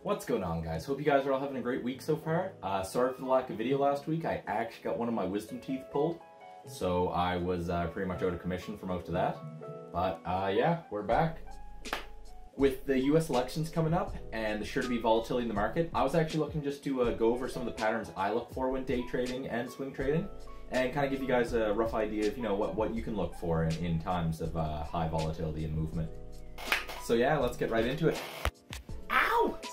What's going on, guys? Hope you guys are all having a great week so far. Sorry for the lack of video last week. I actually got one of my wisdom teeth pulled, so I was pretty much out of commission for most of that. But yeah, we're back. With the US elections coming up and the sure to be volatility in the market, I was actually looking just to go over some of the patterns I look for when day trading and swing trading, and kind of give you guys a rough idea of what you can look for in times of high volatility and movement. So yeah, let's get right into it.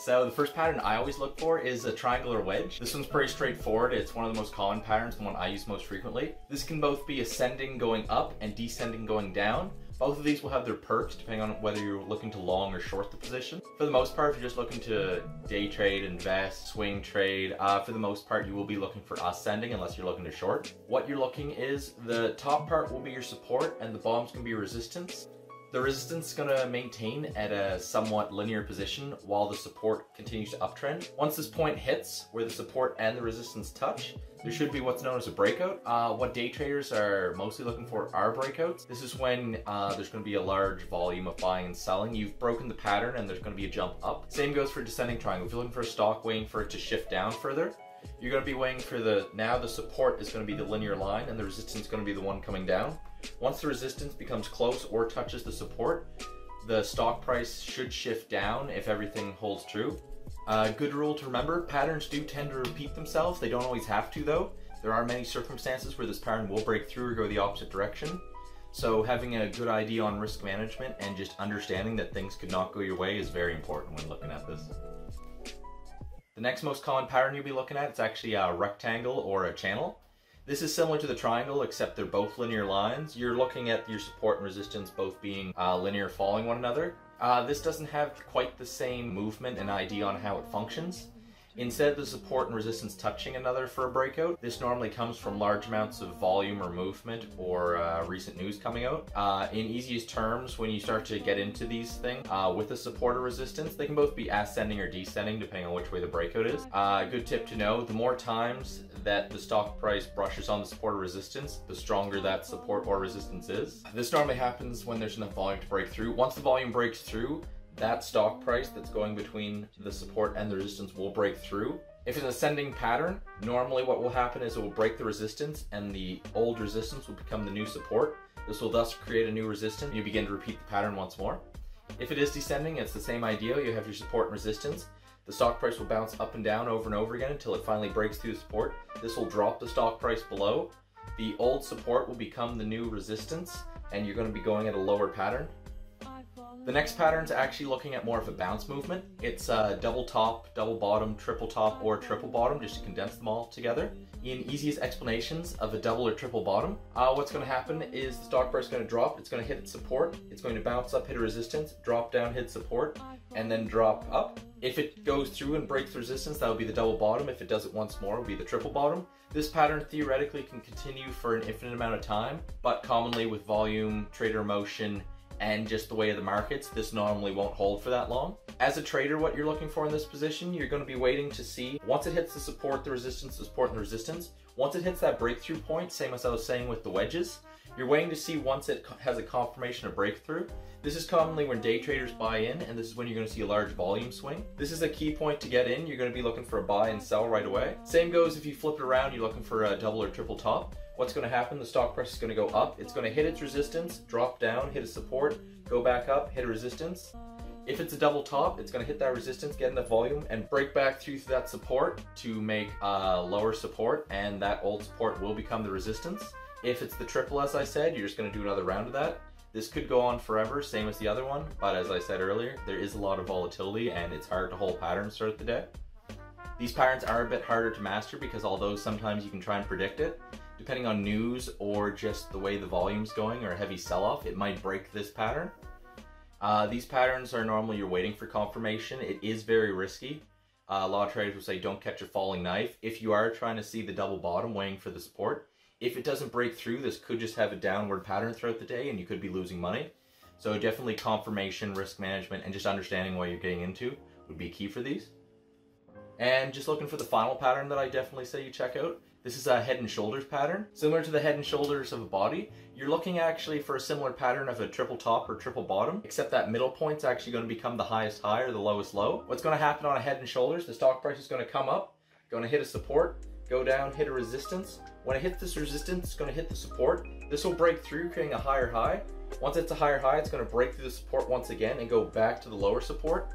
So the first pattern I always look for is a triangle or wedge. This one's pretty straightforward. It's one of the most common patterns, the one I use most frequently. This can both be ascending going up and descending going down. Both of these will have their perks depending on whether you're looking to long or short the position. For the most part, if you're just looking to day trade, invest, swing trade, for the most part you will be looking for ascending unless you're looking to short. What you're looking is the top part will be your support and the bottom's going to be resistance. The resistance is going to maintain at a somewhat linear position while the support continues to uptrend. Once this point hits where the support and the resistance touch, there should be what's known as a breakout. What day traders are mostly looking for are breakouts. This is when there's going to be a large volume of buying and selling. You've broken the pattern and there's going to be a jump up. Same goes for descending triangle. If you're looking for a stock waiting for it to shift down further, you're going to be waiting for now the support is going to be the linear line and the resistance is going to be the one coming down. Once the resistance becomes close or touches the support, the stock price should shift down if everything holds true. Good rule to remember, patterns do tend to repeat themselves. They don't always have to though. There are many circumstances where this pattern will break through or go the opposite direction. So having a good idea on risk management and just understanding that things could not go your way is very important when looking at this. The next most common pattern you'll be looking at is actually a rectangle or a channel. This is similar to the triangle except they're both linear lines. You're looking at your support and resistance both being linear following one another. This doesn't have quite the same movement and idea on how it functions. Instead of the support and resistance touching another for a breakout, this normally comes from large amounts of volume or movement or recent news coming out. In easiest terms, when you start to get into these things with a support or resistance, they can both be ascending or descending depending on which way the breakout is. Good tip to know, the more times that the stock price brushes on the support or resistance, the stronger that support or resistance is. This normally happens when there's enough volume to break through. Once the volume breaks through, that stock price that's going between the support and the resistance will break through. If it's an ascending pattern, normally what will happen is it will break the resistance and the old resistance will become the new support. This will thus create a new resistance. You begin to repeat the pattern once more. If it is descending, it's the same idea. You have your support and resistance. The stock price will bounce up and down over and over again until it finally breaks through the support. This will drop the stock price below. The old support will become the new resistance and you're going to be going at a lower pattern. The next pattern is actually looking at more of a bounce movement. It's double top, double bottom, triple top, or triple bottom, just to condense them all together. In easiest explanations of a double or triple bottom, what's going to happen is the stock price is going to drop, it's going to hit its support, it's going to bounce up, hit a resistance, drop down, hit support, and then drop up. If it goes through and breaks resistance, that will be the double bottom. If it does it once more, it will be the triple bottom. This pattern theoretically can continue for an infinite amount of time, but commonly with volume, trader motion, and just the way of the markets, this normally won't hold for that long. As a trader, what you're looking for in this position, you're going to be waiting to see once it hits the support, the support, and the resistance. Once it hits that breakthrough point, same as I was saying with the wedges, you're waiting to see once it has a confirmation of breakthrough. This is commonly when day traders buy in, and this is when you're going to see a large volume swing. This is a key point to get in. You're going to be looking for a buy and sell right away. Same goes if you flip it around, you're looking for a double or triple top. What's going to happen? The stock price is going to go up. It's going to hit its resistance, drop down, hit a support, go back up, hit a resistance. If it's a double top, it's going to hit that resistance, get enough volume, and break back through that support to make a lower support, and that old support will become the resistance. If it's the triple, as I said, you're just going to do another round of that. This could go on forever, same as the other one, but as I said earlier, there is a lot of volatility and it's hard to hold patterns throughout the day. These patterns are a bit harder to master because although sometimes you can try and predict it, depending on news or just the way the volume's going or a heavy sell-off, it might break this pattern. These patterns are normally you're waiting for confirmation. It is very risky. A lot of traders will say don't catch a falling knife. If you are trying to see the double bottom waiting for the support, if it doesn't break through, this could just have a downward pattern throughout the day and you could be losing money. So definitely confirmation, risk management, and just understanding what you're getting into would be key for these. And just looking for the final pattern that I definitely say you check out. This is a head and shoulders pattern. Similar to the head and shoulders of a body, you're looking actually for a similar pattern of a triple top or triple bottom, except that middle point's actually going to become the highest high or the lowest low. What's going to happen on a head and shoulders, the stock price is going to come up, going to hit a support, go down, hit a resistance. When it hits this resistance, it's going to hit the support. This will break through, creating a higher high. Once it's a higher high, it's going to break through the support once again and go back to the lower support.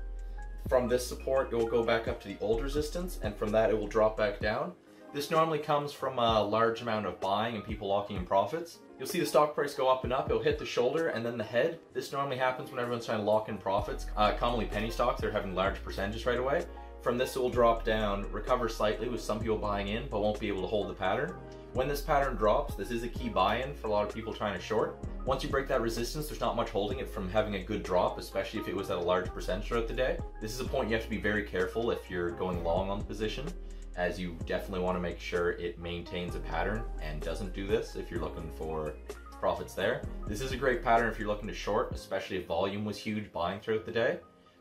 From this support, it will go back up to the old resistance, and from that, it will drop back down. This normally comes from a large amount of buying and people locking in profits. You'll see the stock price go up and up. It'll hit the shoulder and then the head. This normally happens when everyone's trying to lock in profits. Commonly penny stocks, they're having large percentages right away. From this, it will drop down, recover slightly with some people buying in, but won't be able to hold the pattern. When this pattern drops, this is a key buy-in for a lot of people trying to short. Once you break that resistance, there's not much holding it from having a good drop, especially if it was at a large percentage throughout the day. This is a point you have to be very careful if you're going long on the position, as you definitely want to make sure it maintains a pattern and doesn't do this if you're looking for profits there. This is a great pattern if you're looking to short, especially if volume was huge buying throughout the day.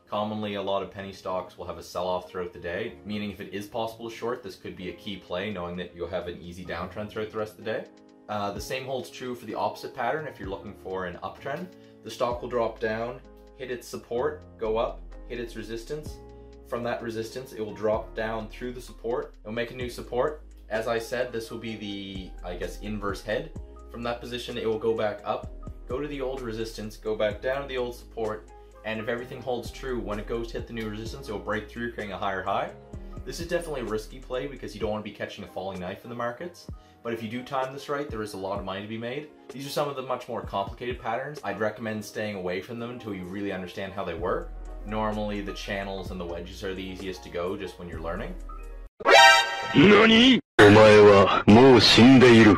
Commonly, a lot of penny stocks will have a sell-off throughout the day, meaning if it is possible to short, this could be a key play, knowing that you'll have an easy downtrend throughout the rest of the day. The same holds true for the opposite pattern if you're looking for an uptrend. The stock will drop down, hit its support, go up, hit its resistance. From that resistance, it will drop down through the support. It'll make a new support. As I said, this will be the, inverse head. From that position, it will go back up, go to the old resistance, go back down to the old support, and if everything holds true, when it goes to hit the new resistance, it will break through, creating a higher high. This is definitely a risky play because you don't want to be catching a falling knife in the markets. But if you do time this right, there is a lot of money to be made. These are some of the much more complicated patterns. I'd recommend staying away from them until you really understand how they work. Normally, the channels and the wedges are the easiest to go just when you're learning. NANI?! お前はもう死んでいる。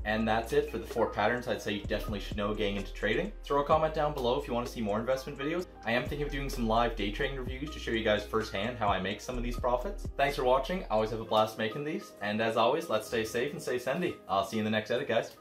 And that's it for the 4 patterns I'd say you definitely should know getting into trading. Throw a comment down below if you want to see more investment videos. I am thinking of doing some live day trading reviews to show you guys firsthand how I make some of these profits. Thanks for watching. I always have a blast making these. And as always, let's stay safe and stay sendy. I'll see you in the next edit, guys.